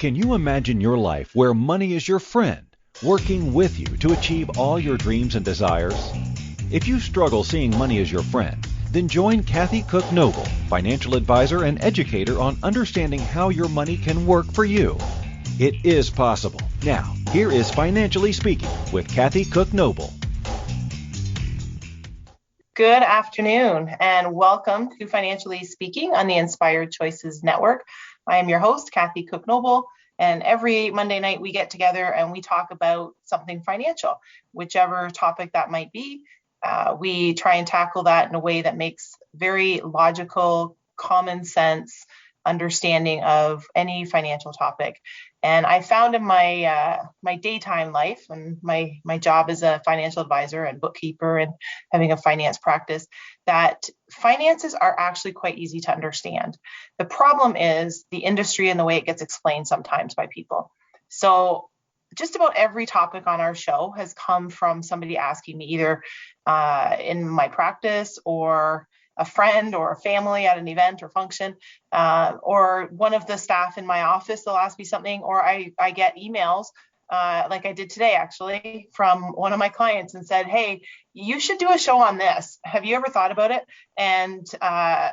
Can you imagine your life where money is your friend, working with you to achieve all your dreams and desires? If you struggle seeing money as your friend, then join Kathy Cook Noble, financial advisor and educator on understanding how your money can work for you. It is possible. Now, here is Financially Speaking with Kathy Cook Noble. Good afternoon and welcome to Financially Speaking on the Inspired Choices Network. I am your host, Kathy Cook Noble, and every Monday night we get together and we talk about something financial, whichever topic that might be. We try and tackle that in a way that makes very logical, common sense understanding of any financial topic. And I found in my daytime life, and my job as a financial advisor and bookkeeper and having a finance practice, that finances are actually quite easy to understand. The problem is the industry and the way it gets explained sometimes by people. So just about every topic on our show has come from somebody asking me either in my practice or a friend or a family at an event or function, or one of the staff in my office, they'll ask me something, or I get emails like I did today, actually, from one of my clients and said, hey, you should do a show on this. Have you ever thought about it? And I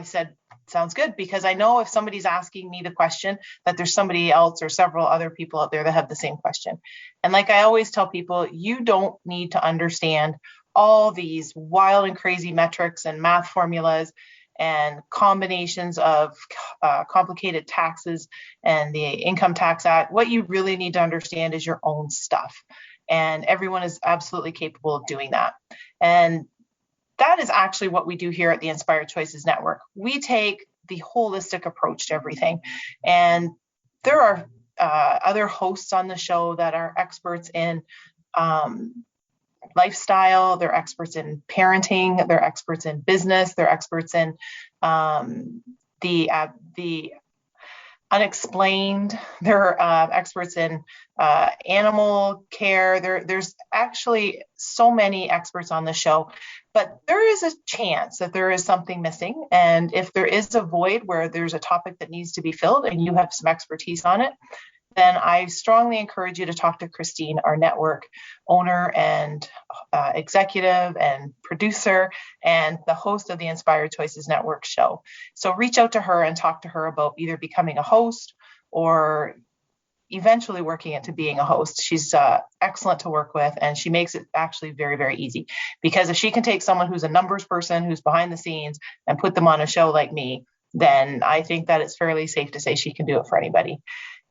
said, sounds good, because I know if somebody's asking me the question that there's somebody else or several other people out there that have the same question. And like I always tell people, you don't need to understand all these wild and crazy metrics and math formulas and combinations of complicated taxes and the Income Tax Act. What you really need to understand is your own stuff. And everyone is absolutely capable of doing that. And that is actually what we do here at the Inspired Choices Network. We take the holistic approach to everything. And there are other hosts on the show that are experts in lifestyle, they're experts in parenting, they're experts in business, they're experts in the unexplained, they're experts in animal care. There's actually so many experts on the show, but there is a chance that there is something missing. And if there is a void where there's a topic that needs to be filled and you have some expertise on it, then I strongly encourage you to talk to Christine, our network owner and executive and producer and the host of the Inspired Choices Network show. So reach out to her and talk to her about either becoming a host or eventually working into being a host. She's excellent to work with, and she makes it actually very, very easy, because if she can take someone who's a numbers person, who's behind the scenes, and put them on a show like me, then I think that it's fairly safe to say she can do it for anybody.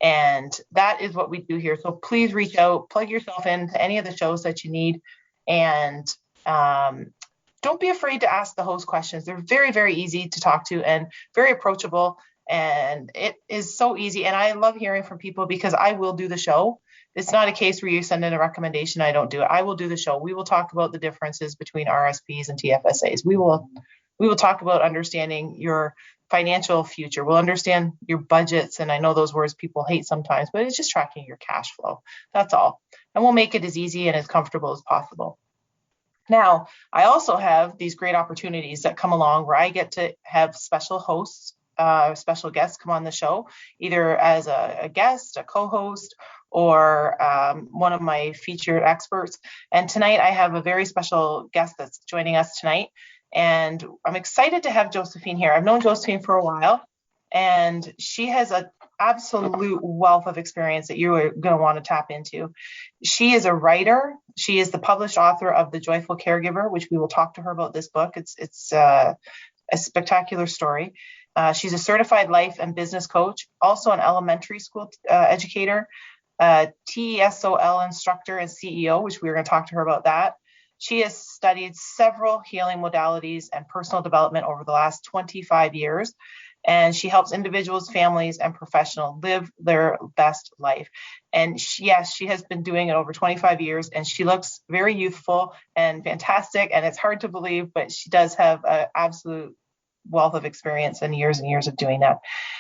And that is what we do here. So please reach out, plug yourself into any of the shows that you need, and don't be afraid to ask the host questions. They're very, very easy to talk to and very approachable, and it is so easy. And I love hearing from people because I will do the show. It's not a case where you send in a recommendation, I don't do it. I will do the show. We will talk about the differences between RSPs and TFSAs. We will talk about understanding your financial future. We'll understand your budgets. And I know those words people hate sometimes, but it's just tracking your cash flow. That's all. And we'll make it as easy and as comfortable as possible. Now, I also have these great opportunities that come along where I get to have special hosts, special guests come on the show, either as a guest, a co-host, or one of my featured experts. And tonight I have a very special guest that's joining us tonight. And I'm excited to have Josephine here. I've known Josephine for a while, and she has an absolute wealth of experience that you're going to want to tap into. She is a writer. She is the published author of The Joyful Caregiver, which we will talk to her about this book. It's a spectacular story. She's a certified life and business coach, also an elementary school educator, TESOL instructor and CEO, which we're going to talk to her about that. She has studied several healing modalities and personal development over the last 25 years, and she helps individuals, families, and professionals live their best life. And she has been doing it over 25 years, and she looks very youthful and fantastic, and it's hard to believe, but she does have an absolute wealth of experience and years of doing that.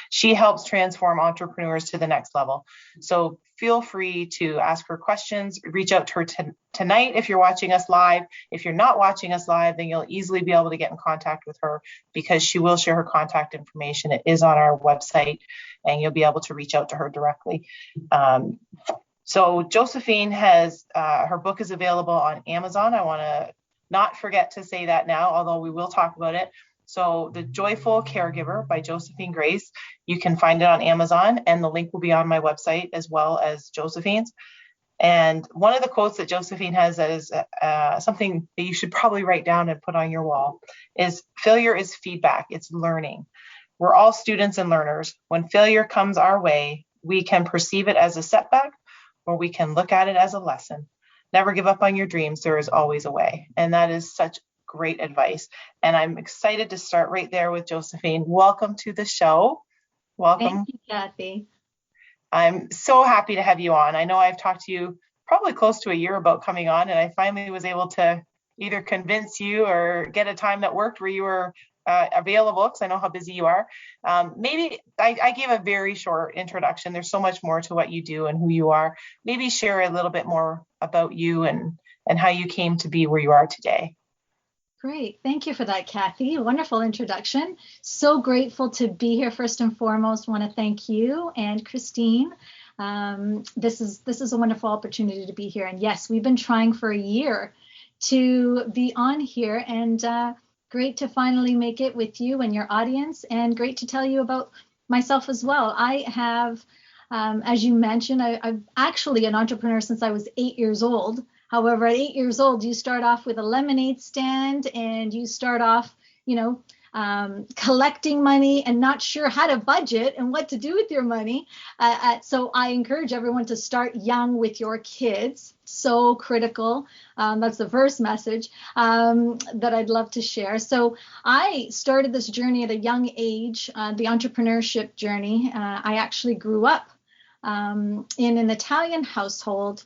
She helps transform entrepreneurs to the next level. So feel free to ask her questions, reach out to her tonight if you're watching us live. If you're not watching us live, then you'll easily be able to get in contact with her because she will share her contact information. It is on our website and you'll be able to reach out to her directly. So Josephine has, her book is available on Amazon. I want to not forget to say that now, although we will talk about it. So The Joyful Caregiver by Josephine Grace, you can find it on Amazon, and the link will be on my website as well as Josephine's. And one of the quotes that Josephine has that is something that you should probably write down and put on your wall is, failure is feedback, it's learning. We're all students and learners. When failure comes our way, we can perceive it as a setback, or we can look at it as a lesson. Never give up on your dreams. There is always a way. And that is such great advice. And I'm excited to start right there with Josephine. Welcome to the show. Welcome. Thank you, Kathy. I'm so happy to have you on. I know I've talked to you probably close to a year about coming on, and I finally was able to either convince you or get a time that worked where you were available, because I know how busy you are. Maybe I gave a very short introduction. There's so much more to what you do and who you are. Maybe share a little bit more about you and how you came to be where you are today. Great. Thank you for that, Kathy. Wonderful introduction. So grateful to be here. First and foremost, want to thank you and Christine. This is a wonderful opportunity to be here. And yes, we've been trying for a year to be on here, and great to finally make it with you and your audience, and great to tell you about myself as well. I have, as you mentioned, I'm actually an entrepreneur since I was 8 years old. However, at 8 years old, you start off with a lemonade stand and you start off, collecting money and not sure how to budget and what to do with your money. So I encourage everyone to start young with your kids. So critical. That's the first message that I'd love to share. So I started this journey at a young age, the entrepreneurship journey. I actually grew up in an Italian household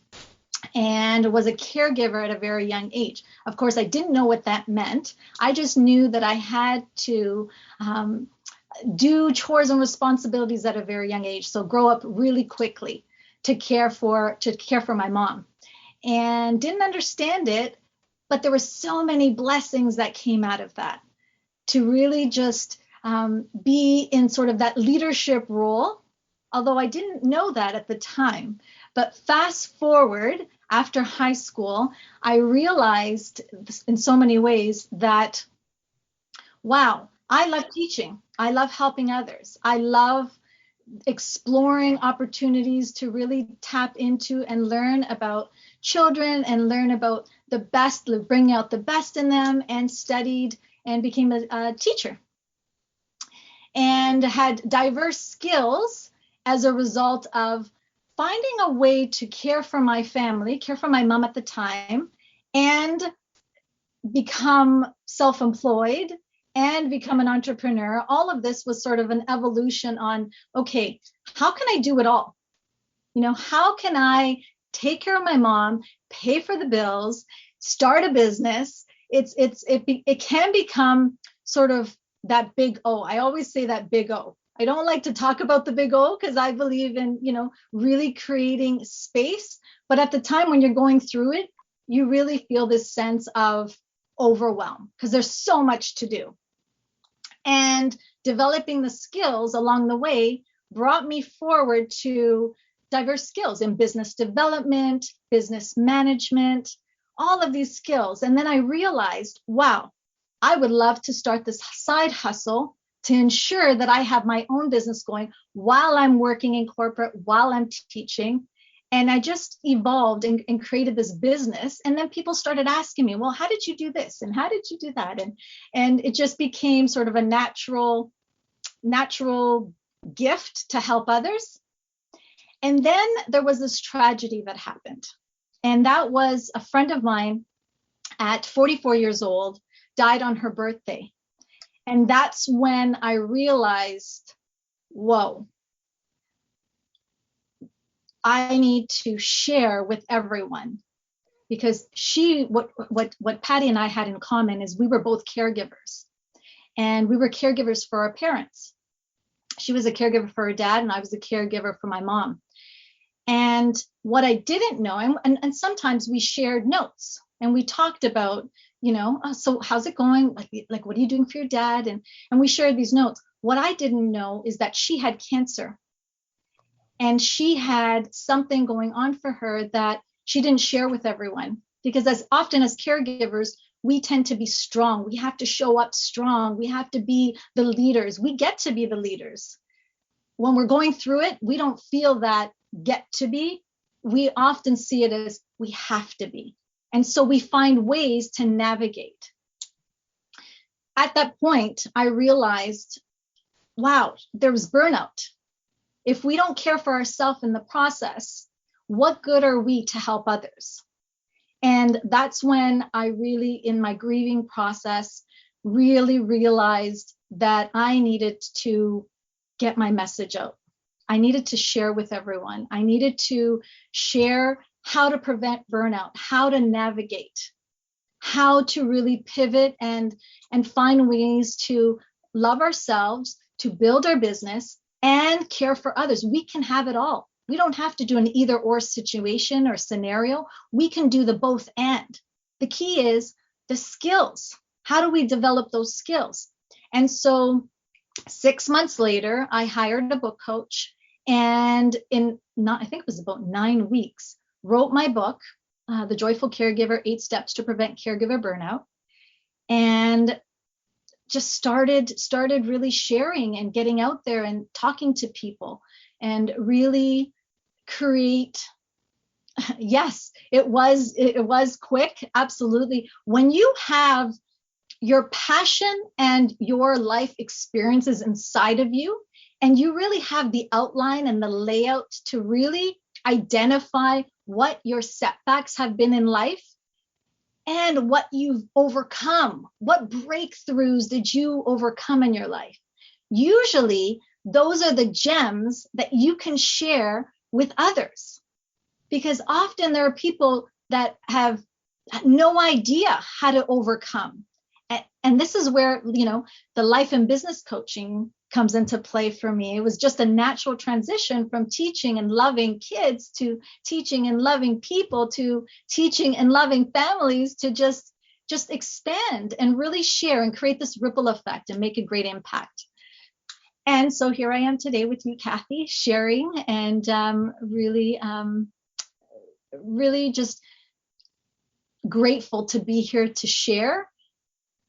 and was a caregiver at a very young age. Of course, I didn't know what that meant. I just knew that I had to do chores and responsibilities at a very young age. So grow up really quickly to care for my mom, and didn't understand it, but there were so many blessings that came out of that, to really just be in sort of that leadership role, although I didn't know that at the time. But fast forward, after high school, I realized in so many ways that, wow, I love teaching. I love helping others. I love exploring opportunities to really tap into and learn about children and learn about the best, bring out the best in them, and studied and became a teacher and had diverse skills as a result of finding a way to care for my family, care for my mom at the time, and become self-employed and become an entrepreneur. All of this was sort of an evolution on, okay, how can I do it all? How can I take care of my mom, pay for the bills, start a business? It can become sort of that big O. I always say that big O. I don't like to talk about the big O because I believe in, really creating space. But at the time when you're going through it, you really feel this sense of overwhelm because there's so much to do. And developing the skills along the way brought me forward to diverse skills in business development, business management, all of these skills. And then I realized, wow, I would love to start this side hustle to ensure that I have my own business going while I'm working in corporate, while I'm teaching. And I just evolved and created this business. And then people started asking me, well, how did you do this? And how did you do that? And it just became sort of a natural gift to help others. And then there was this tragedy that happened. And that was a friend of mine at 44 years old, died on her birthday. And that's when I realized, whoa, I need to share with everyone, because what Patty and I had in common is we were both caregivers. and we were caregivers for our parents. She was a caregiver for her dad, and I was a caregiver for my mom. And what I didn't know, and sometimes we shared notes and we talked about, so how's it going? Like, what are you doing for your dad? And we shared these notes. What I didn't know is that she had cancer, and she had something going on for her that she didn't share with everyone, because as often as caregivers, we tend to be strong. We have to show up strong. We have to be the leaders. We get to be the leaders. When we're going through it, we don't feel that get to be. We often see it as we have to be. And so we find ways to navigate. At that point, I realized, wow, there was burnout. If we don't care for ourselves in the process, what good are we to help others? And that's when I really, in my grieving process, really realized that I needed to get my message out. I needed to share with everyone. I needed to share how to prevent burnout, how to navigate, how to really pivot and find ways to love ourselves, to build our business, and care for others. We can have it all. We don't have to do an either or situation or scenario. We can do the both and. The key is the skills. How do we develop those skills? And so 6 months later, I hired a book coach, and I think it was about 9 weeks, wrote my book, The Joyful Caregiver, 8 Steps to Prevent Caregiver Burnout, and just started really sharing and getting out there and talking to people and really create. Yes, it was quick. Absolutely. When you have your passion and your life experiences inside of you, and you really have the outline and the layout to really identify what your setbacks have been in life and what you've overcome, what breakthroughs did you overcome in your life? Usually, those are the gems that you can share with others, because often there are people that have no idea how to overcome. And this is where, the life and business coaching comes into play for me. It was just a natural transition from teaching and loving kids to teaching and loving people to teaching and loving families to just expand and really share and create this ripple effect and make a great impact. And so here I am today with you, Kathy, sharing and really just grateful to be here to share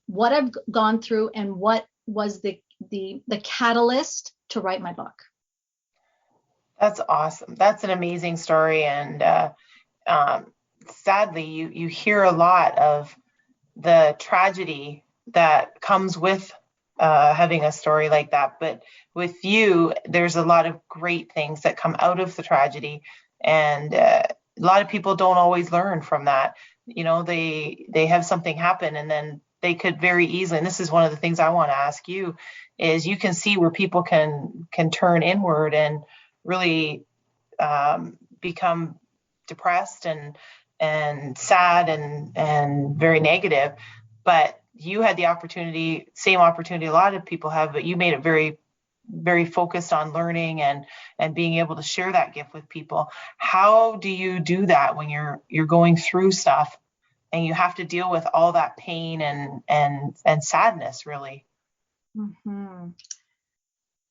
what I've gone through and what was the catalyst to write my book. That's awesome. That's an amazing story. And sadly, you hear a lot of the tragedy that comes with having a story like that. But with you, there's a lot of great things that come out of the tragedy. And a lot of people don't always learn from that. They have something happen, and then they could very easily, and this is one of the things I want to ask you, is you can see where people can turn inward and really become depressed and sad and very negative. But you had the opportunity, same opportunity a lot of people have, but you made it very, very focused on learning and being able to share that gift with people. How do you do that when you're going through stuff and you have to deal with all that pain and sadness, really? Mm-hmm.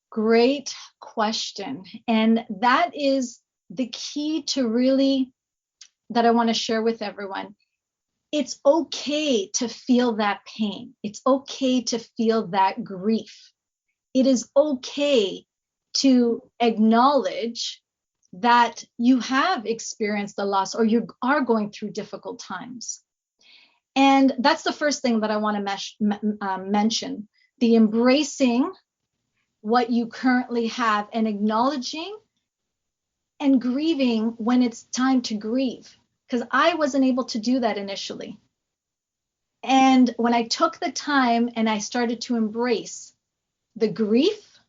Great question. And that is the key to really, that I want to share with everyone. It's okay to feel that pain. It's okay to feel that grief. It is okay to acknowledge that you have experienced the loss or you are going through difficult times. And that's the first thing that I want to mention, the embracing what you currently have and acknowledging and grieving when it's time to grieve, because I wasn't able to do that initially. And when I took the time and I started to embrace the grief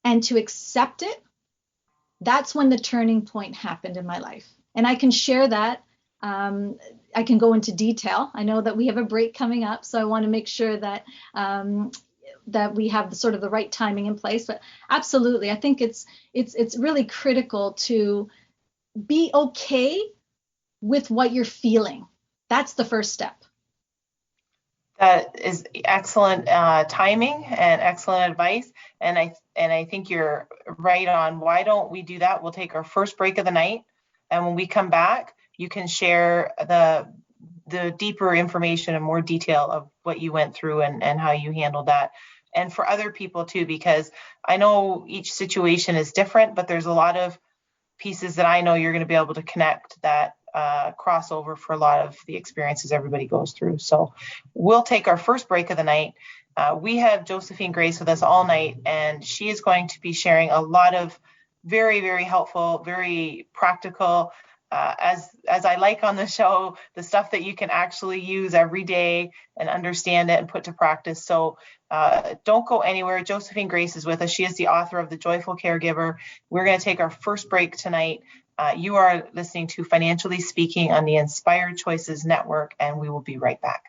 and to accept it, that's when the turning point happened in my life. And I can share that. I can go into detail. I know that we have a break coming up, so I want to make sure that that we have sort of the right timing in place. But absolutely, I think it's really critical to be okay with what you're feeling. That's the first step. That is excellent timing and excellent advice. And I think you're right on. Why don't we do that? We'll take our first break of the night, and when we come back, you can share the deeper information and more detail of what you went through and how you handled that. And for other people too, because I know each situation is different, but there's a lot of pieces that I know you're going to be able to connect that crossover for a lot of the experiences everybody goes through. So we'll take our first break of the night. We have Josephine Grace with us all night, and she is going to be sharing a lot of very, very helpful, very practical, as I like on the show, the stuff that you can actually use every day and understand it and put to practice. So don't go anywhere. Josephine Grace is with us. She is the author of The Joyful Caregiver. We're going to take our first break tonight. You are listening to Financially Speaking on the Inspired Choices Network, and we will be right back.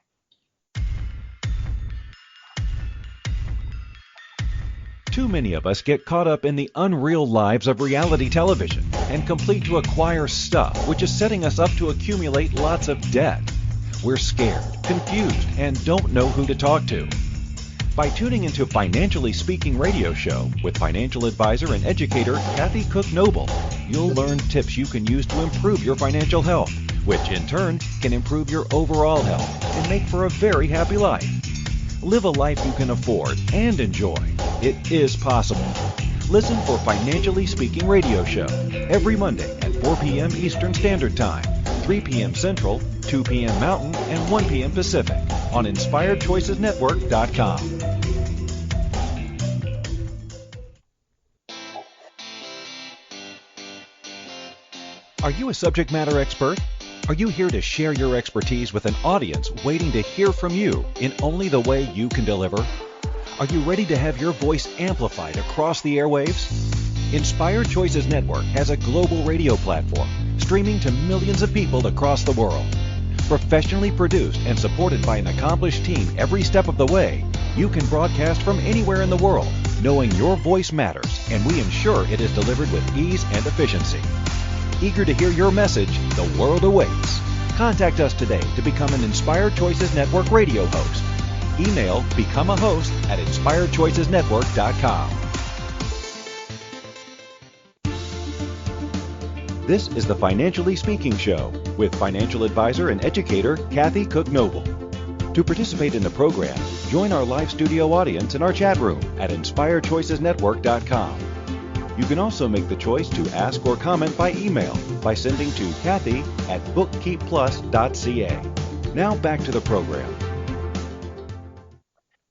Too many of us get caught up in the unreal lives of reality television and complete to acquire stuff, which is setting us up to accumulate lots of debt. We're scared, confused, and don't know who to talk to. By tuning into Financially Speaking radio show with financial advisor and educator Kathy Cook Noble, you'll learn tips you can use to improve your financial health, which in turn can improve your overall health and make for a very happy life. Live a life you can afford and enjoy. It is possible. Listen for Financially Speaking radio show every Monday at 4 p.m. Eastern Standard Time, 3 p.m. Central, 2 p.m. Mountain, and 1 p.m. Pacific on InspiredChoicesNetwork.com. Are you a subject matter expert? Are you here to share your expertise with an audience waiting to hear from you in only the way you can deliver? Are you ready to have your voice amplified across the airwaves? Inspired Choices Network has a global radio platform streaming to millions of people across the world. Professionally produced and supported by an accomplished team every step of the way, you can broadcast from anywhere in the world, knowing your voice matters, and we ensure it is delivered with ease and efficiency. Eager to hear your message, the world awaits. Contact us today to become an Inspired Choices Network radio host. Email become a host at InspiredChoicesNetwork.com. This is the Financially Speaking Show with financial advisor and educator Kathy Cook Noble. To participate in the program, join our live studio audience in our chat room at InspiredChoicesNetwork.com. You can also make the choice to ask or comment by email by sending to Kathy@bookkeepplus.ca. Now back to the program.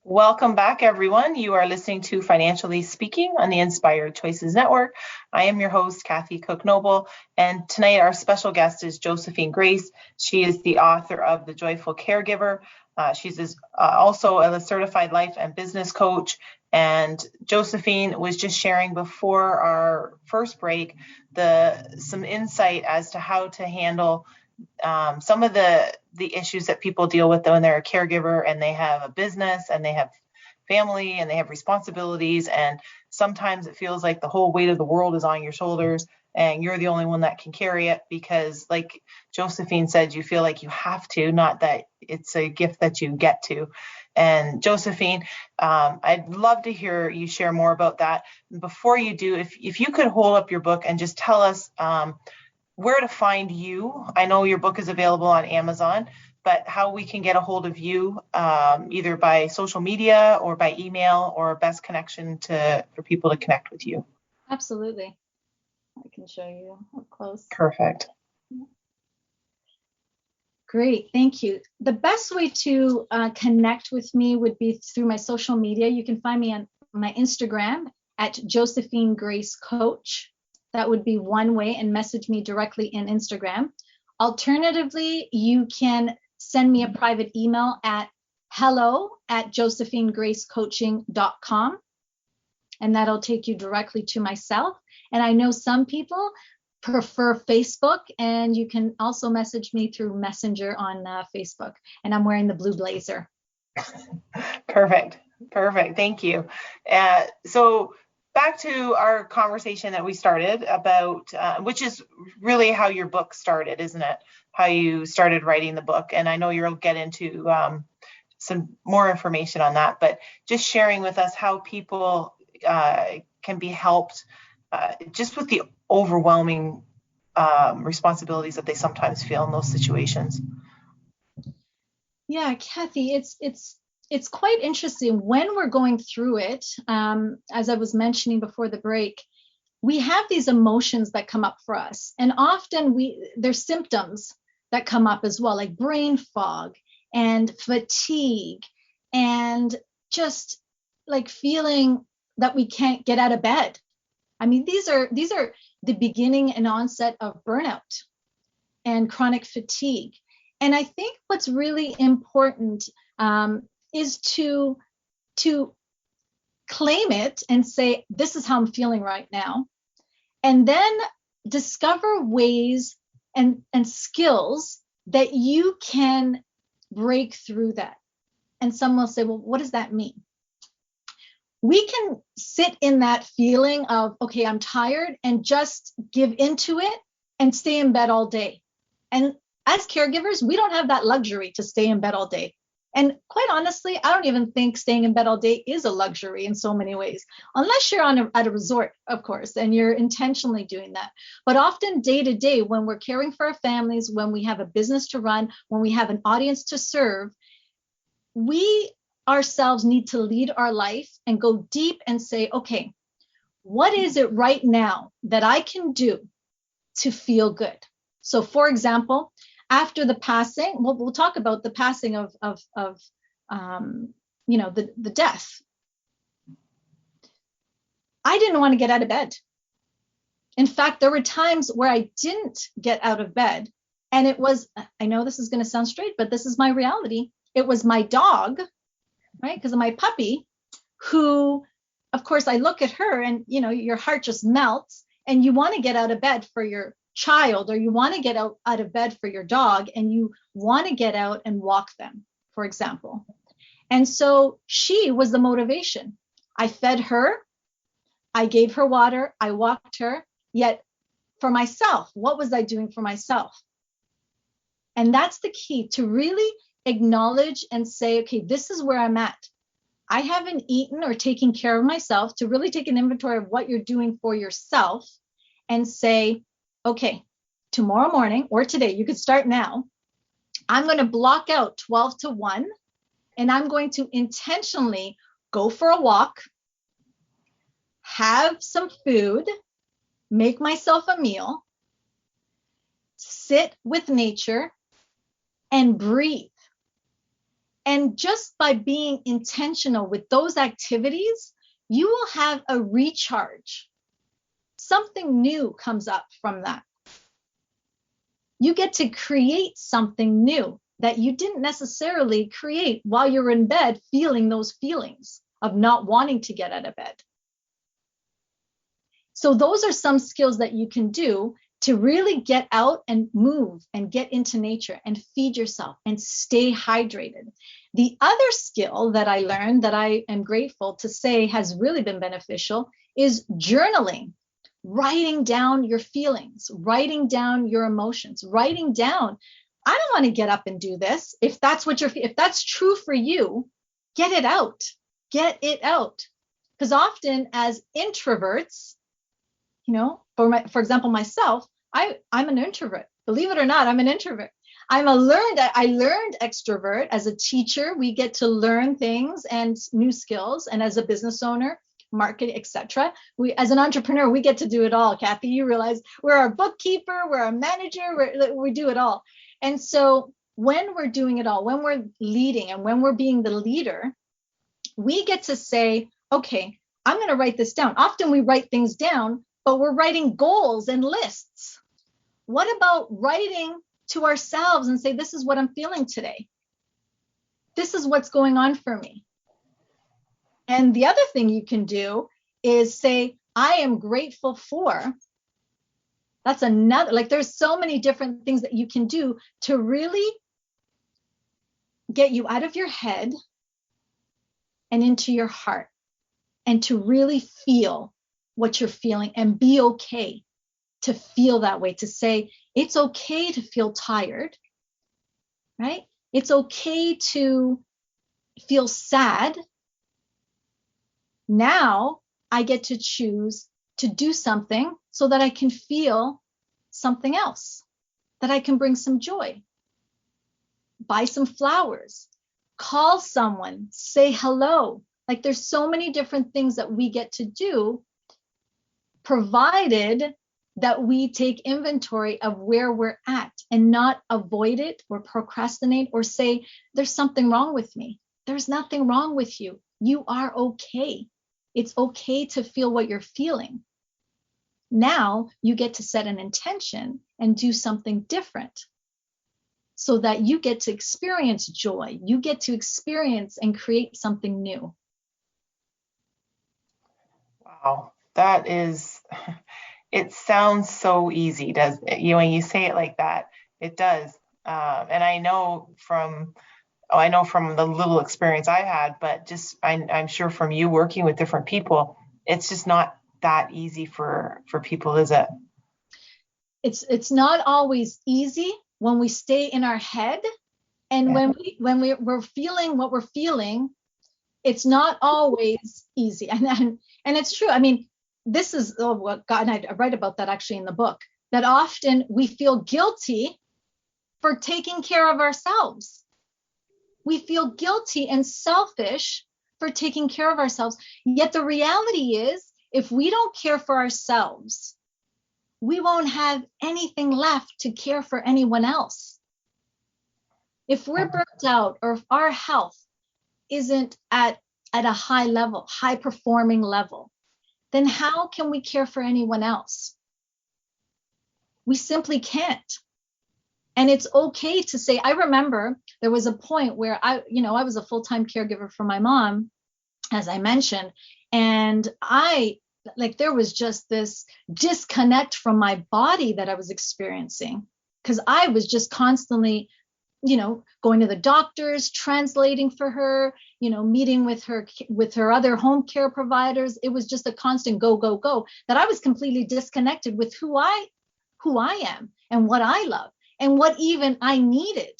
Welcome back, everyone. You are listening to Financially Speaking on the Inspired Choices Network. I am your host, Kathy Cook Noble, and tonight our special guest is Josephine Grace. She is the author of The Joyful Caregiver. She's also a certified life and business coach. And Josephine was just sharing before our first break some insight as to how to handle some of the issues that people deal with when they're a caregiver and they have a business and they have family and they have responsibilities. And sometimes it feels like the whole weight of the world is on your shoulders and you're the only one that can carry it because, like Josephine said, you feel like you have to, not that it's a gift that you get to. And Josephine, I'd love to hear you share more about that. Before you do, if you could hold up your book and just tell us where to find you. I know your book is available on Amazon, but how we can get a hold of you, either by social media or by email, or best connection for people to connect with you. Absolutely. I can show you up close. Perfect. Great, thank you. The best way to connect with me would be through my social media. You can find me on my Instagram at Josephine Grace Coach. That would be one way, and message me directly in Instagram. Alternatively, you can send me a private email at hello@josephinegracecoaching.com, and that'll take you directly to myself. And I know some people prefer Facebook, and you can also message me through Messenger on Facebook. And I'm wearing the blue blazer. Perfect. Perfect. Thank you. So back to our conversation that we started about, which is really how your book started, isn't it? How you started writing the book. And I know you'll get into some more information on that, but just sharing with us how people can be helped just with the overwhelming responsibilities that they sometimes feel in those situations. Yeah, Kathy, it's quite interesting when we're going through it. As I was mentioning before the break, we have these emotions that come up for us, and often there's symptoms that come up as well, like brain fog and fatigue, and just like feeling that we can't get out of bed. I mean, these are the beginning and onset of burnout and chronic fatigue. And I think what's really important is to claim it and say, this is how I'm feeling right now. And then discover ways and skills that you can break through that. And some will say, well, what does that mean? We can sit in that feeling of, okay, I'm tired, and just give into it and stay in bed all day. And as caregivers, we don't have that luxury to stay in bed all day. And quite honestly, I don't even think staying in bed all day is a luxury in so many ways, unless you're at a resort, of course, and you're intentionally doing that. But often day to day, when we're caring for our families, when we have a business to run, when we have an audience to serve, we ourselves need to lead our life and go deep and say, okay, what is it right now that I can do to feel good? So for example, after the passing, we'll talk about the passing of the death. I didn't want to get out of bed. In fact, there were times where I didn't get out of bed, and it was, I know this is going to sound straight, but this is my reality. It was my dog, right? Because of my puppy, who, of course, I look at her and, your heart just melts, and you want to get out of bed for your child, or you want to get out of bed for your dog, and you want to get out and walk them, for example. And so she was the motivation. I fed her, I gave her water, I walked her, yet for myself, what was I doing for myself? And that's the key, to really acknowledge and say, okay, this is where I'm at. I haven't eaten or taken care of myself, to really take an inventory of what you're doing for yourself and say, okay, tomorrow morning or today, you could start now, I'm going to block out 12 to 1, and I'm going to intentionally go for a walk, have some food, make myself a meal, sit with nature, and breathe. And just by being intentional with those activities, you will have a recharge. Something new comes up from that. You get to create something new that you didn't necessarily create while you're in bed, feeling those feelings of not wanting to get out of bed. So those are some skills that you can do to really get out and move and get into nature and feed yourself and stay hydrated. The other skill that I learned that I am grateful to say has really been beneficial is journaling, writing down your feelings, writing down your emotions, writing down, I don't want to get up and do this. If that's true for you, get it out. Get it out. Because often as introverts, for example, myself, I'm an introvert. Believe it or not, I'm an introvert. I learned extrovert as a teacher. We get to learn things and new skills. And as a business owner, marketing, etc. As an entrepreneur, we get to do it all. Kathy, you realize we're our bookkeeper, we're a manager, we do it all. And so when we're doing it all, when we're leading and when we're being the leader, we get to say, okay, I'm going to write this down. Often we write things down, but we're writing goals and lists. What about writing to ourselves and say, this is what I'm feeling today. This is what's going on for me. And the other thing you can do is say, I am grateful for. That's another, there's so many different things that you can do to really get you out of your head and into your heart, and to really feel what you're feeling and be okay to feel that way, to say, it's okay to feel tired, right? It's okay to feel sad. Now I get to choose to do something so that I can feel something else, that I can bring some joy, buy some flowers, call someone, say hello. Like there's so many different things that we get to do, provided that we take inventory of where we're at and not avoid it or procrastinate or say, there's something wrong with me. There's nothing wrong with you. You are okay. It's okay to feel what you're feeling. Now you get to set an intention and do something different so that you get to experience joy. You get to experience and create something new. Wow, that is, it sounds so easy, does it? When you say it like that, it does. And I know from the little experience I had, but just I'm sure from you working with different people, it's just not that easy for people, is it? It's not always easy when we stay in our head, and we're feeling what we're feeling. It's not always easy, and it's true. I mean, this is what God, and I write about that actually in the book, that often we feel guilty for taking care of ourselves. We feel guilty and selfish for taking care of ourselves. Yet the reality is, if we don't care for ourselves, we won't have anything left to care for anyone else. If we're burnt out, or if our health isn't at a high level, high performing level, then how can we care for anyone else? We simply can't. And it's okay to say, I remember there was a point where I was a full-time caregiver for my mom, as I mentioned, and there was just this disconnect from my body that I was experiencing, because I was just constantly, going to the doctors, translating for her, meeting with her other home care providers. It was just a constant go, go, go, that I was completely disconnected with who I am and what I love and what even I needed.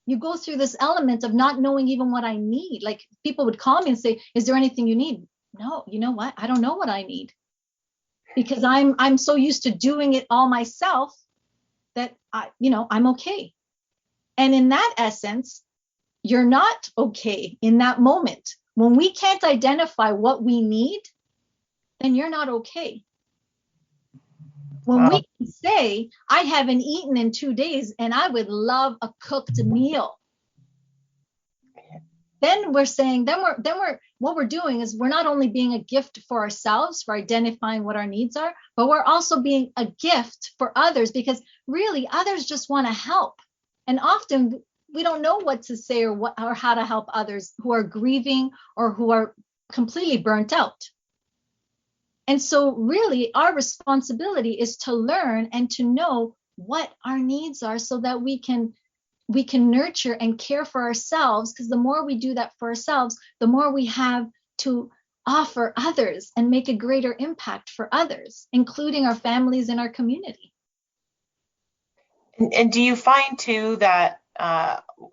You go through this element of not knowing even what I need. Like, people would call me and say, is there anything you need? No, you know what? I don't know what I need, because I'm so used to doing it all myself that I'm okay. And in that essence, you're not okay in that moment. When we can't identify what we need, then you're not okay. When we can say, I haven't eaten in 2 days and I would love a cooked meal, then we're saying, what we're doing is we're not only being a gift for ourselves, for identifying what our needs are, but we're also being a gift for others, because really others just want to help. And often we don't know what to say or how to help others who are grieving or who are completely burnt out. And so really our responsibility is to learn and to know what our needs are, so that we can nurture and care for ourselves, because the more we do that for ourselves, the more we have to offer others and make a greater impact for others, including our families and our community. And do you find too that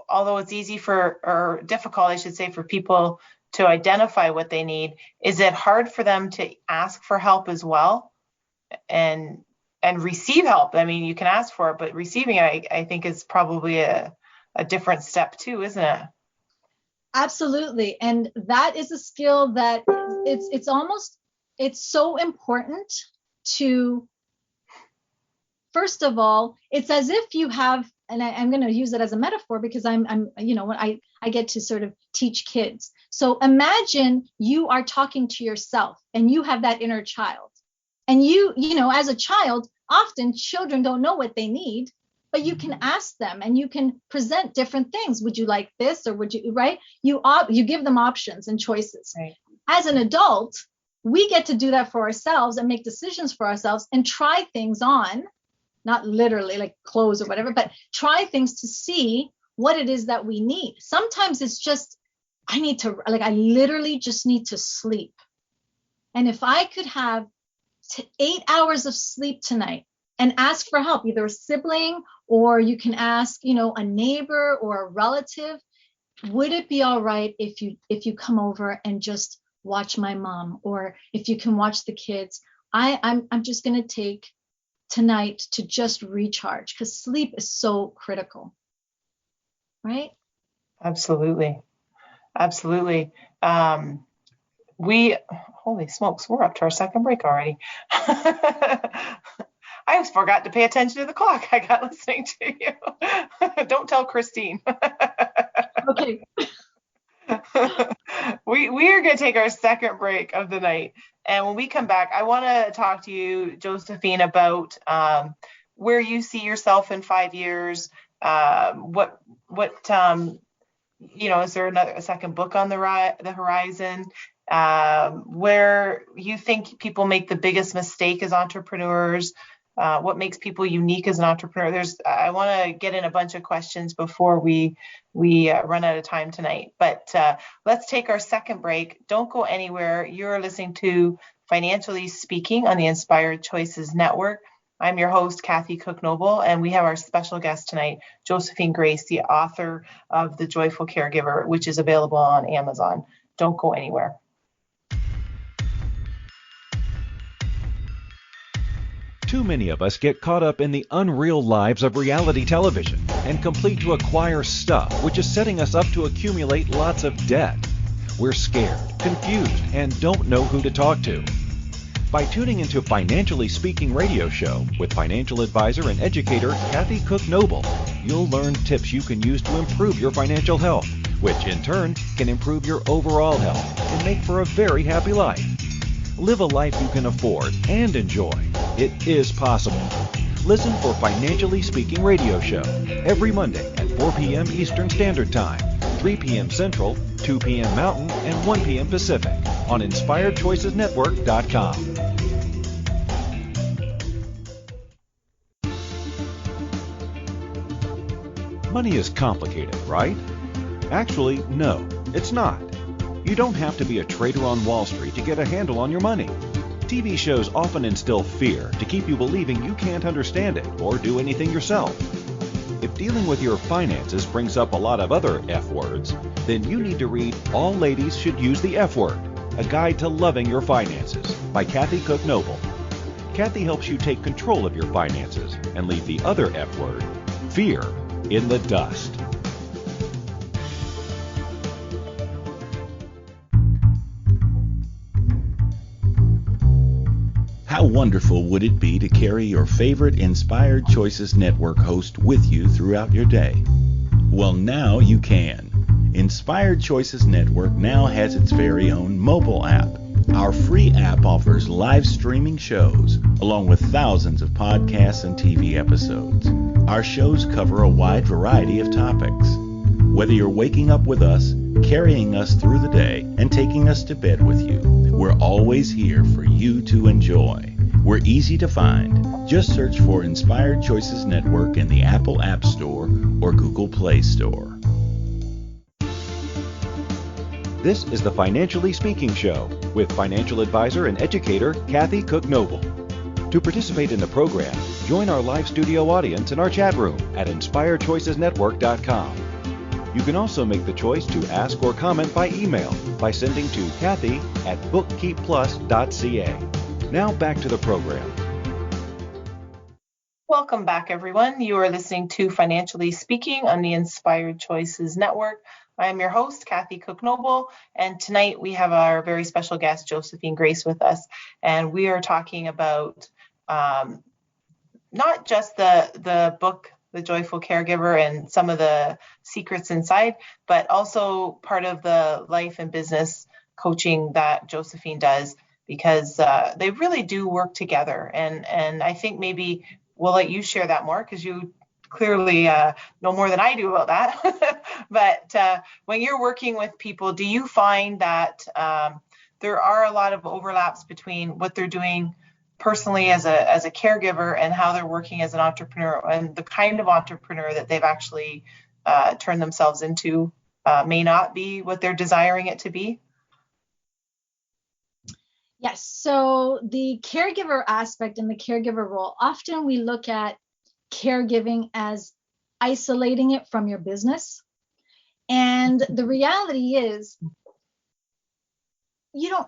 although it's easy or difficult, I should say, for people to identify what they need, is it hard for them to ask for help as well and receive help? I mean, you can ask for it, but receiving it, I think, is probably a different step too, isn't it? Absolutely. And that is a skill that it's so important to, first of all, it's as if you have, and I'm going to use it as a metaphor because when I get to sort of teach kids. So imagine you are talking to yourself and you have that inner child. And as a child, often children don't know what they need, but you can ask them and you can present different things. Would you like this, or would you, right? You give them options and choices. Right. As an adult, we get to do that for ourselves and make decisions for ourselves and try things on, not literally like clothes or whatever, but try things to see what it is that we need. Sometimes it's just I literally just need to sleep. And if I could have 8 hours of sleep tonight and ask for help, either a sibling or you can ask, a neighbor or a relative, would it be all right if you come over and just watch my mom, or if you can watch the kids? I'm just going to take tonight to just recharge, because sleep is so critical, right? Absolutely. Holy smokes, we're up to our second break already. I forgot to pay attention to the clock. I got listening to you. Don't tell Christine. Okay. We are going to take our second break of the night. And when we come back, I want to talk to you, Josephine, about where you see yourself in 5 years. What is there a second book on the horizon? Where you think people make the biggest mistake as entrepreneurs? What makes people unique as an entrepreneur? I want to get in a bunch of questions before we run out of time tonight. But let's take our second break. Don't go anywhere. You're listening to Financially Speaking on the Inspired Choices Network. I'm your host, Kathy Cook-Noble, and we have our special guest tonight, Josephine Grace, the author of The Joyful Caregiver, which is available on Amazon. Don't go anywhere. Too many of us get caught up in the unreal lives of reality television and complete to acquire stuff, which is setting us up to accumulate lots of debt. We're scared, confused, and don't know who to talk to. By tuning into Financially Speaking radio show with financial advisor and educator Kathy Cook-Noble, you'll learn tips you can use to improve your financial health, which in turn can improve your overall health and make for a very happy life. Live a life you can afford and enjoy. It is possible. Listen for Financially Speaking radio show every Monday at 4 p.m. Eastern Standard Time, 3 p.m. Central, 2 p.m. Mountain, and 1 p.m. Pacific on InspiredChoicesNetwork.com. Money is complicated, right? Actually, no, it's not. You don't have to be a trader on Wall Street to get a handle on your money. TV shows often instill fear to keep you believing you can't understand it or do anything yourself. If dealing with your finances brings up a lot of other F words, then you need to read All Ladies Should Use the F Word, A Guide to Loving Your Finances by Kathy Cook-Noble. Kathy helps you take control of your finances and leave the other F word, fear, in the dust. How wonderful would it be to carry your favorite Inspired Choices Network host with you throughout your day? Well, now you can. Inspired Choices Network now has its very own mobile app. Our free app offers live streaming shows, along with thousands of podcasts and TV episodes. Our shows cover a wide variety of topics. Whether you're waking up with us, carrying us through the day, and taking us to bed with you, we're always here for you to enjoy. We're easy to find. Just search for Inspired Choices Network in the Apple App Store or Google Play Store. This is the Financially Speaking Show with financial advisor and educator Kathy Cook-Noble. To participate in the program, join our live studio audience in our chat room at InspiredChoicesNetwork.com. You can also make the choice to ask or comment by email by sending to Kathy@bookkeepplus.ca. Now back to the program. Welcome back, everyone. You are listening to Financially Speaking on the Inspired Choices Network. I am your host, Kathy Cook-Noble, and tonight we have our very special guest, Josephine Grace, with us, and we are talking about not just the book, The Joyful Caregiver, and some of the secrets inside, but also part of the life and business coaching that Josephine does, because they really do work together. And I think maybe we'll let you share that more, because you clearly know more than I do about that. But when you're working with people, do you find that there are a lot of overlaps between what they're doing personally as a caregiver and how they're working as an entrepreneur, and the kind of entrepreneur that they've actually turned themselves into may not be what they're desiring it to be? Yes. So the caregiver aspect and the caregiver role, often we look at caregiving as isolating it from your business. And the reality is, you don't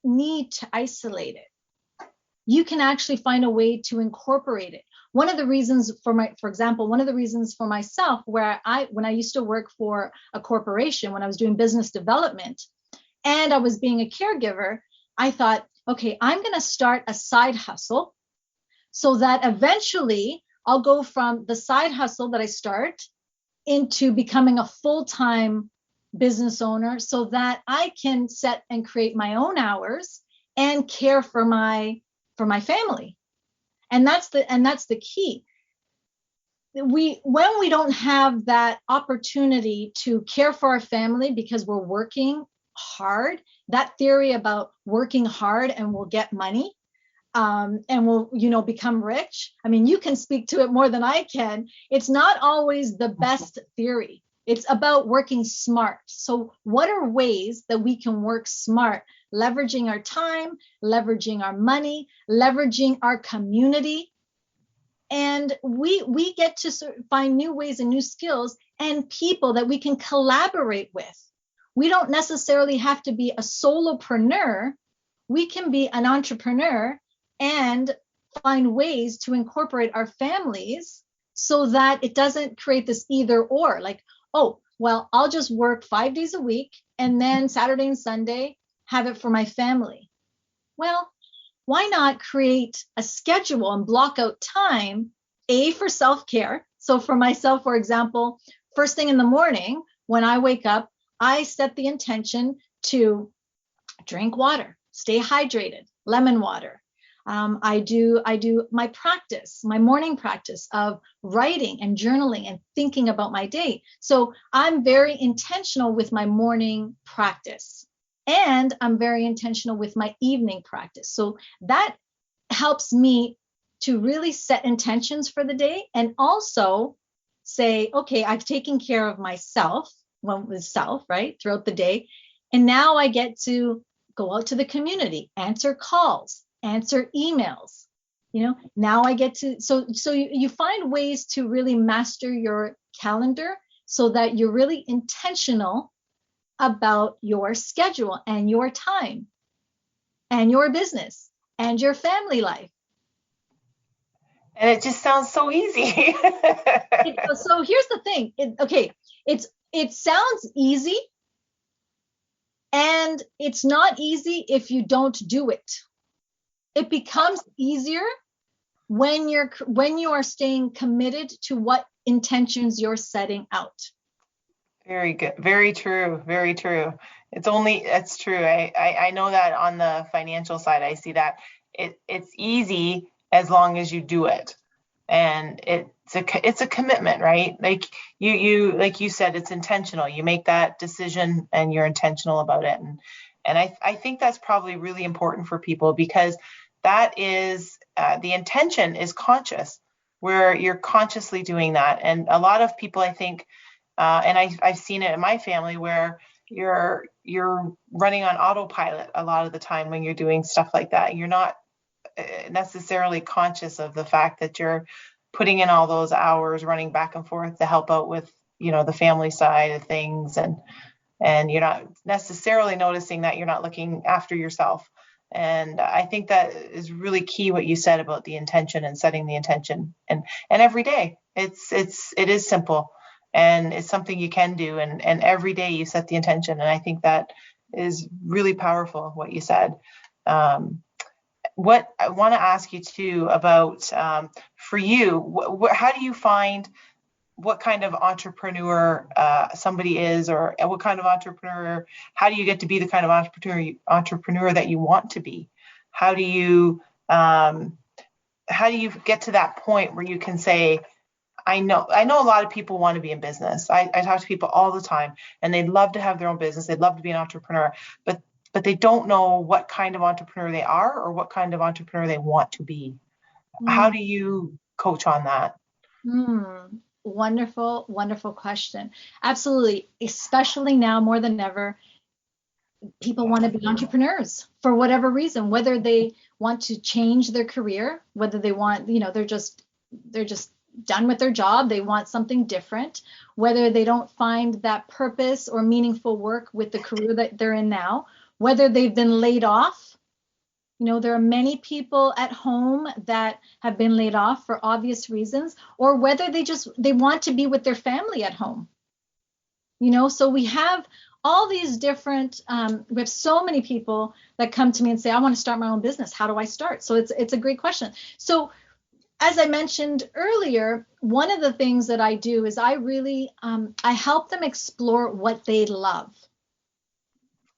need to isolate it. You can actually find a way to incorporate it. One of the reasons for example, one of the reasons for myself, when I used to work for a corporation, when I was doing business development and I was being a caregiver, I thought, okay, I'm going to start a side hustle so that eventually I'll go from the side hustle that I start into becoming a full-time business owner so that I can set and create my own hours and care for my family. And that's the key. When we don't have that opportunity to care for our family because we're working hard, that theory about working hard and we'll get money, and we'll become rich. I mean, you can speak to it more than I can. It's not always the best theory. It's about working smart. So what are ways that we can work smart, leveraging our time, leveraging our money, leveraging our community? And we get to find new ways and new skills and people that we can collaborate with. We don't necessarily have to be a solopreneur. We can be an entrepreneur and find ways to incorporate our families so that it doesn't create this either or, like, oh, well, I'll just work 5 days a week and then Saturday and Sunday have it for my family. Well, why not create a schedule and block out time, for self-care? So for myself, for example, first thing in the morning when I wake up, I set the intention to drink water, stay hydrated, lemon water. I do my practice, my morning practice of writing and journaling and thinking about my day. So I'm very intentional with my morning practice, and I'm very intentional with my evening practice. So that helps me to really set intentions for the day and also say, okay, I've taken care of myself, right, throughout the day. And now I get to go out to the community, answer calls, answer emails. Now I get to, so you find ways to really master your calendar so that you're really intentional about your schedule and your time and your business and your family life. And it just sounds so easy. So here's the thing. It sounds easy, and it's not easy if you don't do it. It becomes easier when you are staying committed to what intentions you're setting out. Very good. Very true. Very true. It's true. I know that on the financial side, I see that it's easy as long as you do it. And it's a commitment, right? Like you said, it's intentional. You make that decision and you're intentional about it. And I think that's probably really important for people, because that is the intention is conscious, where you're consciously doing that. And a lot of people, I think, and I've seen it in my family, where you're running on autopilot a lot of the time when you're doing stuff like that. You're not necessarily conscious of the fact that you're putting in all those hours running back and forth to help out with, the family side of things. And you're not necessarily noticing that you're not looking after yourself. And I think that is really key, what you said about the intention and setting the intention. And every day it is simple, and it's something you can do. And every day you set the intention. And I think that is really powerful, what you said. What I want to ask you too about, for you, how do you find what kind of entrepreneur somebody is, or what kind of entrepreneur, how do you get to be the kind of entrepreneur that you want to be? How do you get to that point where you can say, I know a lot of people want to be in business. I talk to people all the time, and they'd love to have their own business. They'd love to be an entrepreneur, but they don't know what kind of entrepreneur they are or what kind of entrepreneur they want to be. How do you coach on that? Wonderful, wonderful question. Absolutely. Especially now more than ever, people want to be entrepreneurs for whatever reason, whether they want to change their career, whether they want, they're just done with their job, they want something different, whether they don't find that purpose or meaningful work with the career that they're in now, whether they've been laid off. There are many people at home that have been laid off for obvious reasons, or whether they want to be with their family at home. So we have all these different, we have so many people that come to me and say, I want to start my own business. How do I start? So it's a great question. So as I mentioned earlier, one of the things that I do is I really, I help them explore what they love.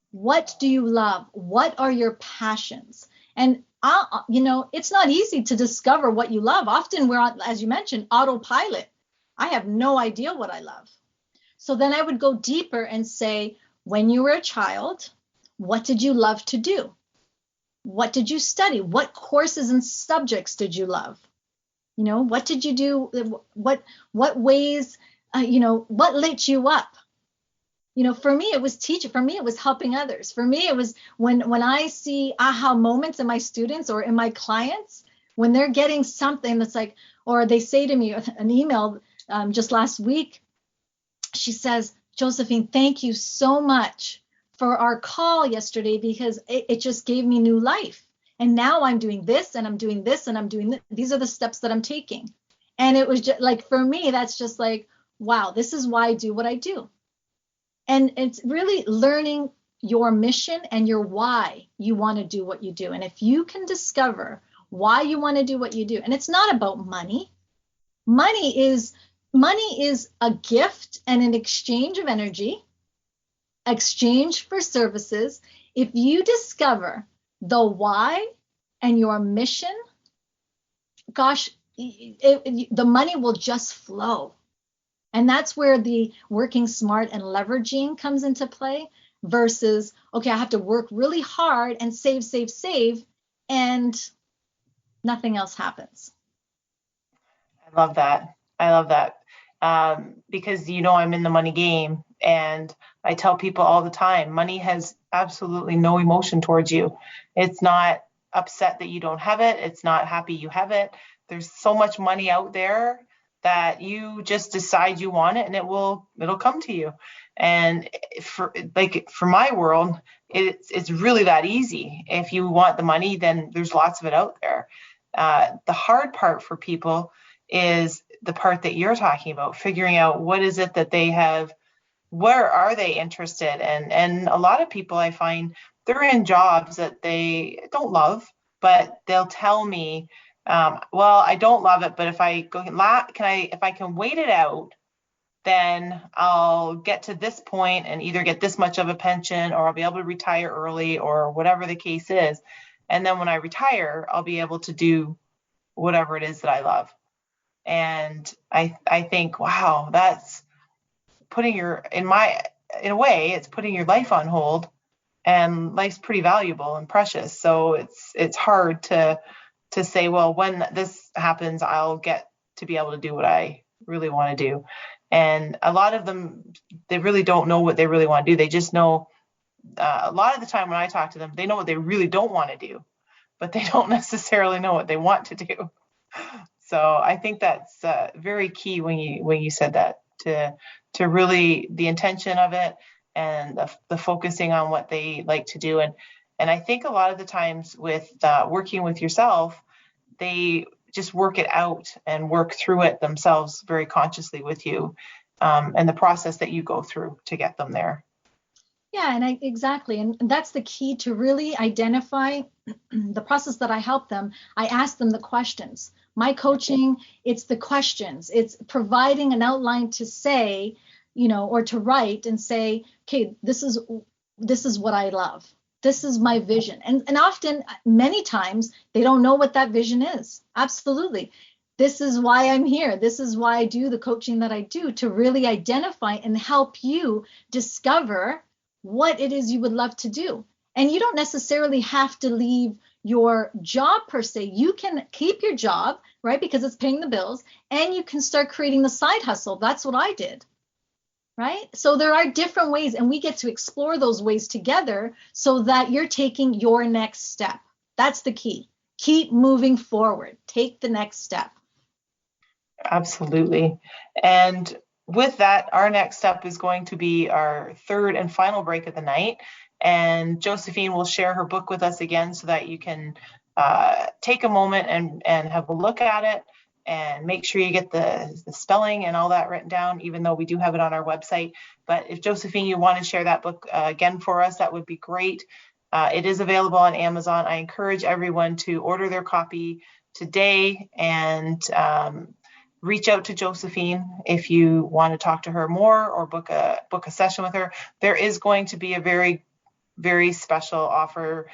What do you love? What are your passions? And it's not easy to discover what you love. Often we're on, as you mentioned, autopilot. I have no idea what I love. So then I would go deeper and say, when you were a child, what did you love to do? What did you study? What courses and subjects did you love? What did you do? What ways, what lit you up? For me, it was teaching. For me, it was helping others. For me, it was when I see aha moments in my students or in my clients, when they're getting something that's like, or they say to me an email just last week, she says, Josephine, thank you so much for our call yesterday, because it just gave me new life. And now I'm doing this and I'm doing this and I'm doing this. These are the steps that I'm taking. And it was just like, for me, that's just like, wow, this is why I do what I do. And it's really learning your mission and your why you want to do what you do. And if you can discover why you want to do what you do, and it's not about money. Money is a gift and an exchange of energy, exchange for services. If you discover the why and your mission, gosh, the money will just flow. And that's where the working smart and leveraging comes into play versus, okay, I have to work really hard and save, and nothing else happens. I love that. Because, I'm in the money game, and I tell people all the time, money has absolutely no emotion towards you. It's not upset that you don't have it. It's not happy you have it. There's so much money out there that you just decide you want it, and it'll come to you. And for my world, it's really that easy. If you want the money, then there's lots of it out there. The hard part for people is the part that you're talking about, figuring out what is it that they have, where are they interested in? And a lot of people, I find, they're in jobs that they don't love, but they'll tell me, well, I don't love it, but if I can wait it out, then I'll get to this point and either get this much of a pension, or I'll be able to retire early, or whatever the case is. And then when I retire, I'll be able to do whatever it is that I love. And I think, wow, that's putting in a way, it's putting your life on hold, and life's pretty valuable and precious. So it's hard to say, well, when this happens, I'll get to be able to do what I really want to do. And a lot of them, they really don't know what they really want to do. They just know, a lot of the time when I talk to them, they know what they really don't want to do, but they don't necessarily know what they want to do. So I think that's very key when you said that, to really the intention of it and the focusing on what they like to do. And I think a lot of the times with working with yourself, they just work it out and work through it themselves very consciously with you, and the process that you go through to get them there. Yeah, and exactly. And that's the key to really identify the process that I help them. I ask them the questions. My coaching, it's the questions. It's providing an outline to say, or to write and say, okay, this is what I love. This is my vision. And often, many times, they don't know what that vision is. Absolutely. This is why I'm here. This is why I do the coaching that I do, to really identify and help you discover what it is you would love to do. And you don't necessarily have to leave your job per se. You can keep your job, right? Because it's paying the bills, and you can start creating the side hustle. That's what I did, right? So there are different ways, and we get to explore those ways together so that you're taking your next step. That's the key. Keep moving forward. Take the next step. Absolutely. And with that, our next step is going to be our third and final break of the night. And Josephine will share her book with us again so that you can take a moment and have a look at it and make sure you get the spelling and all that written down, even though we do have it on our website. But if Josephine, you want to share that book again for us, that would be great. It is available on Amazon. I encourage everyone to order their copy today and reach out to Josephine if you want to talk to her more or book a session with her. There is going to be a very, very special offer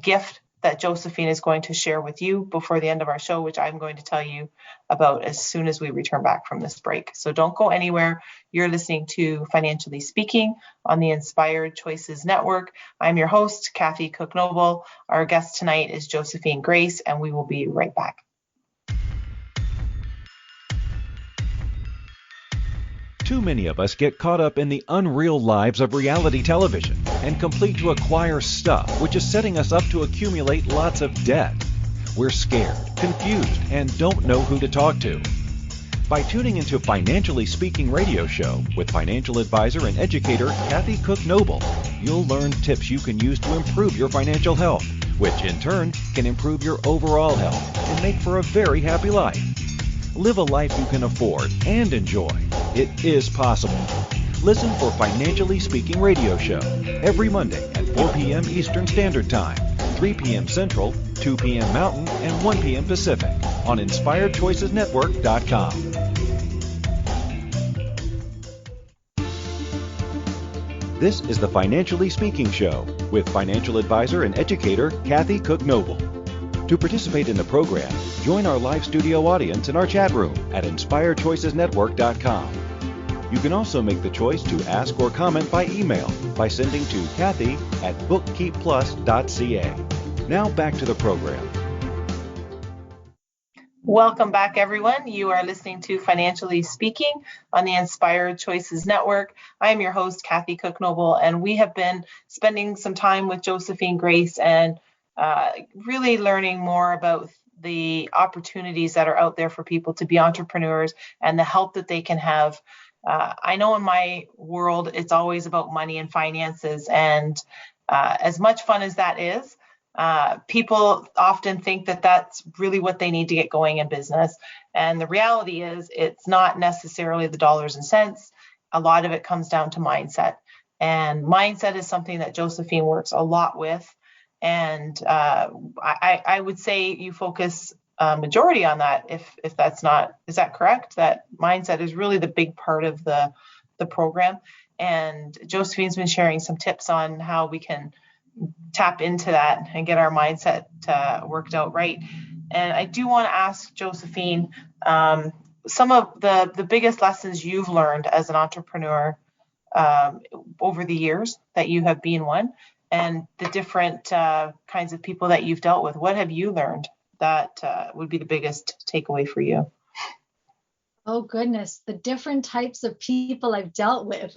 gift that Josephine is going to share with you before the end of our show, which I'm going to tell you about as soon as we return back from this break. So don't go anywhere. You're listening to Financially Speaking on the Inspired Choices Network. I'm your host, Kathy Cook-Noble. Our guest tonight is Josephine Grace, and we will be right back. Too many of us get caught up in the unreal lives of reality television and complete to acquire stuff, which is setting us up to accumulate lots of debt. We're scared, confused, and don't know who to talk to. By tuning into Financially Speaking radio show with financial advisor and educator Kathy Cook-Noble, you'll learn tips you can use to improve your financial health, which in turn can improve your overall health and make for a very happy life. Live a life you can afford and enjoy. It is possible. Listen for Financially Speaking radio show every Monday at 4 p.m. Eastern Standard Time, 3 p.m. Central, 2 p.m. Mountain, and 1 p.m. Pacific on InspiredChoicesNetwork.com. This is the Financially Speaking Show with financial advisor and educator Kathy Cook-Noble. To participate in the program, join our live studio audience in our chat room at InspiredChoicesNetwork.com. You can also make the choice to ask or comment by email by sending to Kathy@bookkeepplus.ca. Now back to the program. Welcome back, everyone. You are listening to Financially Speaking on the Inspired Choices Network. I am your host, Kathy Cook-Noble, and we have been spending some time with Josephine Grace and really learning more about the opportunities that are out there for people to be entrepreneurs and the help that they can have. I know in my world, it's always about money and finances. And as much fun as that is, people often think that that's really what they need to get going in business. And the reality is it's not necessarily the dollars and cents. A lot of it comes down to mindset. And mindset is something that Josephine works a lot with. And I would say you focus majority on that. If that's not, is that correct? That mindset is really the big part of the program. And Josephine's been sharing some tips on how we can tap into that and get our mindset worked out right. And I do want to ask Josephine some of the biggest lessons you've learned as an entrepreneur over the years that you have been one, and the different kinds of people that you've dealt with. What have you learned that would be the biggest takeaway for you? Oh goodness, the different types of people I've dealt with.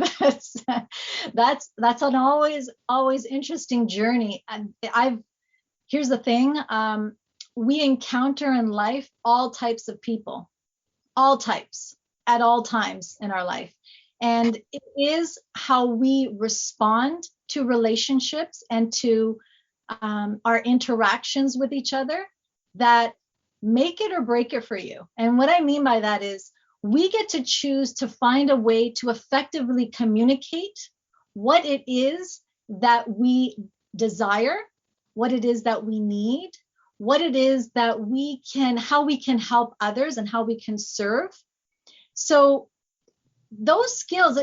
that's an always interesting journey. And here's the thing, we encounter in life all types of people, all types at all times in our life. And it is how we respond to relationships and to our interactions with each other that make it or break it for you. And what I mean by that is we get to choose to find a way to effectively communicate what it is that we desire, what it is that we need, what it is that how we can help others and how we can serve. So those skills,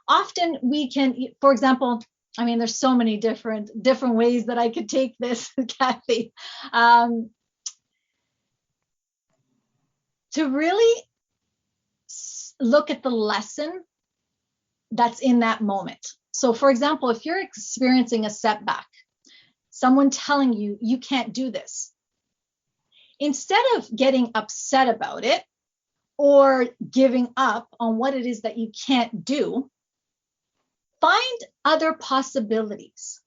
often we can, for example, there's so many different ways that I could take this, Kathy, to really look at the lesson that's in that moment. So for example, if you're experiencing a setback, someone telling you, you can't do this. Instead of getting upset about it or giving up on what it is that you can't do, find other possibilities.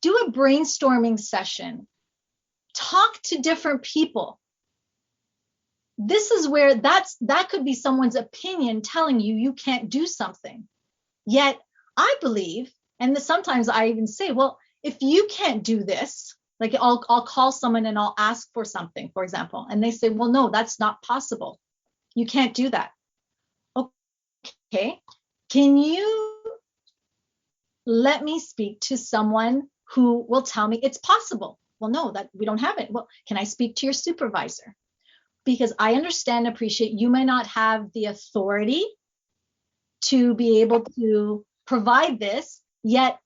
Do a brainstorming session. Talk to different people. This is where that could be someone's opinion telling you you can't do something. Yet I believe, and sometimes I even say, well, if you can't do this, like I'll call someone and I'll ask for something, for example, and they say, well, no, that's not possible. You can't do that. Okay, can you let me speak to someone who will tell me it's possible? Well, no, that we don't have it. Well, can I speak to your supervisor? Because I understand, appreciate you may not have the authority to be able to provide this, yet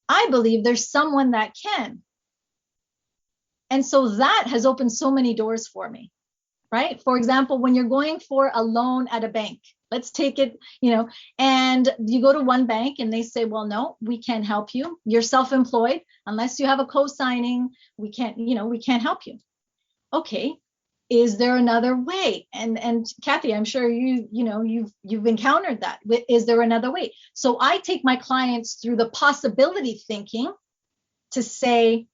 I believe there's someone that can. And so that has opened so many doors for me, right? For example, when you're going for a loan at a bank, let's take it, and you go to one bank and they say, well, no, we can't help you. You're self-employed. Unless you have a co-signing, we can't help you. Okay. Is there another way? And Kathy, I'm sure you've encountered that. Is there another way? So I take my clients through the possibility thinking to say,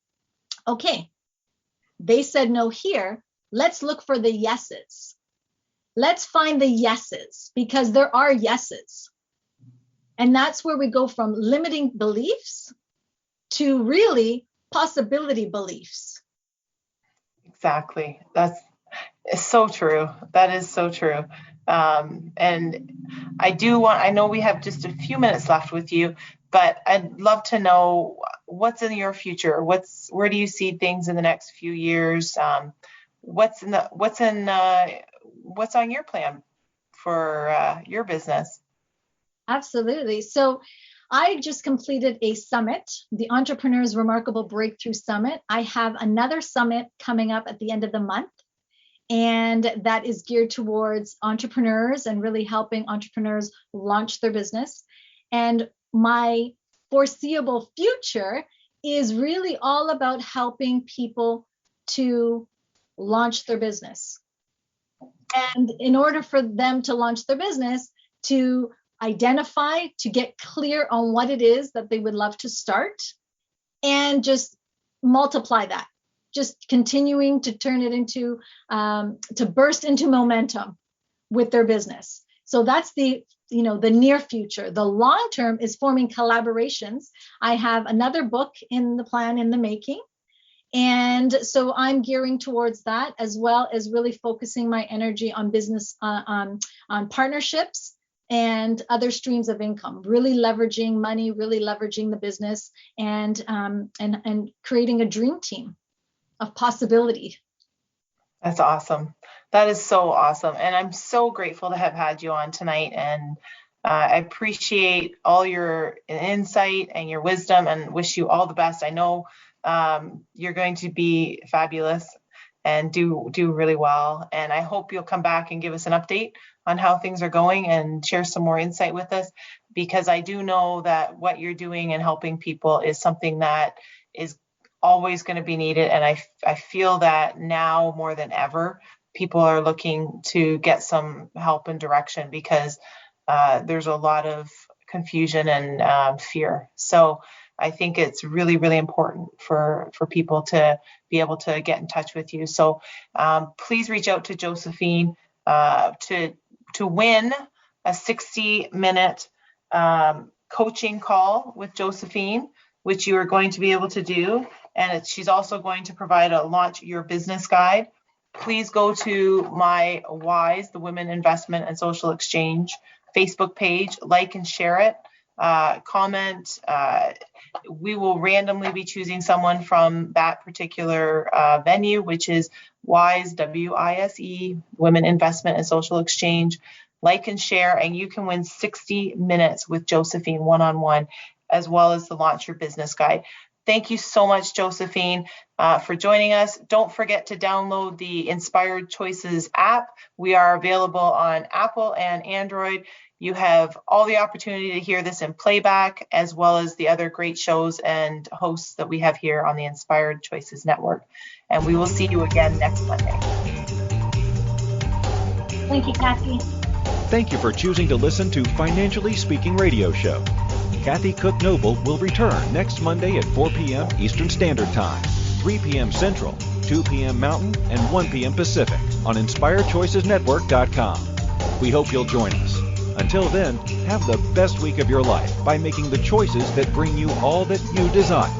okay, they said no here. Let's look for the yeses. Let's find the yeses, because there are yeses. And that's where we go from limiting beliefs to really possibility beliefs. Exactly. That's so true. That is so true. And I know we have just a few minutes left with you, but I'd love to know what's in your future. Where do you see things in the next few years? What's on your plan for your business? Absolutely. So I just completed a summit, the Entrepreneur's Remarkable Breakthrough Summit. I have another summit coming up at the end of the month, and that is geared towards entrepreneurs and really helping entrepreneurs launch their business. And my foreseeable future is really all about helping people to launch their business. And in order for them to launch their business, to identify, to get clear on what it is that they would love to start, and just multiply that, just continuing to turn it into, to burst into momentum with their business. So that's the near future. The long term is forming collaborations. I have another book in the making. And so I'm gearing towards that, as well as really focusing my energy on business, on partnerships and other streams of income, really leveraging money, really leveraging the business, and creating a dream team of possibility. That's awesome. That is so awesome. And I'm so grateful to have had you on tonight. And I appreciate all your insight and your wisdom, and wish you all the best. I know you're going to be fabulous and do really well. And I hope you'll come back and give us an update on how things are going and share some more insight with us, because I do know that what you're doing and helping people is something that is always going to be needed. And I feel that now more than ever, people are looking to get some help and direction, because there's a lot of confusion and fear. So I think it's really, really important for people to be able to get in touch with you. So please reach out to Josephine to win a 60-minute coaching call with Josephine, which you are going to be able to do. And she's also going to provide a Launch Your Business Guide. Please go to my WISE, the Women Investment and Social Exchange Facebook page, like and share it, comment. We will randomly be choosing someone from that particular venue, which is WISE, WISE, Women Investment and Social Exchange. Like and share, and you can win 60 minutes with Josephine one-on-one, as well as the Launch Your Business Guide. Thank you so much, Josephine, for joining us. Don't forget to download the Inspired Choices app. We are available on Apple and Android. You have all the opportunity to hear this in playback, as well as the other great shows and hosts that we have here on the Inspired Choices Network. And we will see you again next Monday. Thank you, Kathy. Thank you for choosing to listen to Financially Speaking Radio Show. Kathy Cook Noble will return next Monday at 4 p.m. Eastern Standard Time, 3 p.m. Central, 2 p.m. Mountain, and 1 p.m. Pacific on InspiredChoicesNetwork.com. We hope you'll join us. Until then, have the best week of your life by making the choices that bring you all that you desire.